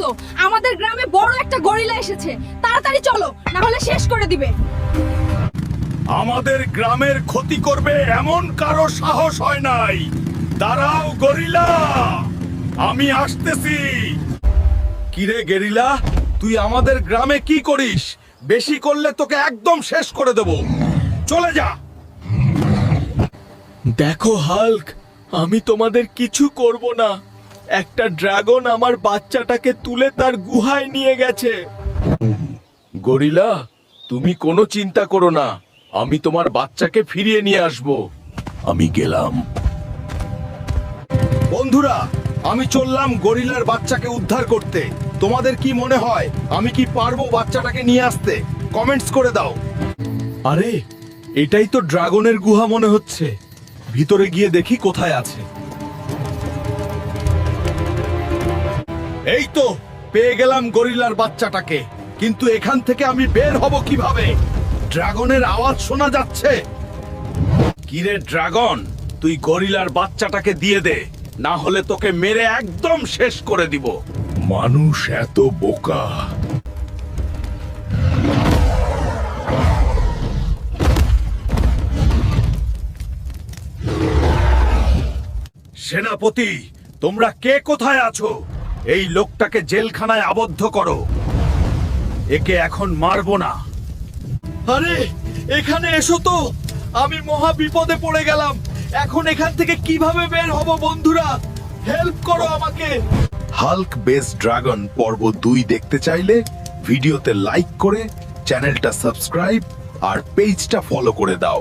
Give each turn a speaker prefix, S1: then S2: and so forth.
S1: তো আমাদের গ্রামে বড় একটা গরিলা এসেছে, তাড়াতাড়ি চলো, না হলে শেষ করে দিবে।
S2: আমাদের গ্রামের ক্ষতি করবে এমন কারো সাহস হয় নাই। দাঁড়াও গরিলা, আমি আসতেছি। কিরে গেরিলা, তুই আমাদের গ্রামে কি করিস? বেশি করলে তোকে একদম শেষ করে দেব। চলে যা।
S3: দেখো হাল্ক, আমি তোমাদের কিছু করব না। একটা ড্রাগন আমার বাচ্চাটাকে তুলে তার গুহায় নিয়ে গেছে।
S2: গরিলা, তুমি কোনো চিন্তা করো না, আমি তোমার বাচ্চাকে ফিরিয়ে নিয়ে আসব। আমি গেলাম। বন্ধুরা, আমি চললাম গরিলার বাচ্চাকে উদ্ধার করতে। তোমাদের কি মনে হয় আমি কি পারবো বাচ্চাটাকে নিয়ে আসতে? কমেন্টস করে দাও। আরে, এটাই তো ড্রাগনের গুহা মনে হচ্ছে। ভিতরে গিয়ে দেখি কোথায় আছে। এই তো পেয়ে গেলাম গরিলার বাচ্চাটাকে, কিন্তু এখান থেকে আমি বের হব কিভাবে? ড্রাগনের আওয়াজ শোনা যাচ্ছে। কিরে ড্রাগন, তুই গরিলার বাচ্চাটাকে দিয়ে দে, না হলে তোকে মেরে একদম শেষ করে দিব। মানুষ এত বোকা। সেনাপতি, তোমরা কে কোথায় আছো? এই লোকটাকে জেলখানায় আবদ্ধ করো। একে এখন মারবো না।
S3: আরে, এখানে এসো তো, আমি মহা বিপদে পড়ে গেলাম। এখন এখান থেকে কিভাবে বের হব বন্ধুরা? হেল্প করো আমাকে।
S2: হাল্ক বেস ড্রাগন পর্ব 2 দেখতে চাইলে ভিডিওতে লাইক করে চ্যানেলটা সাবস্ক্রাইব আর পেজটা ফলো করে দাও।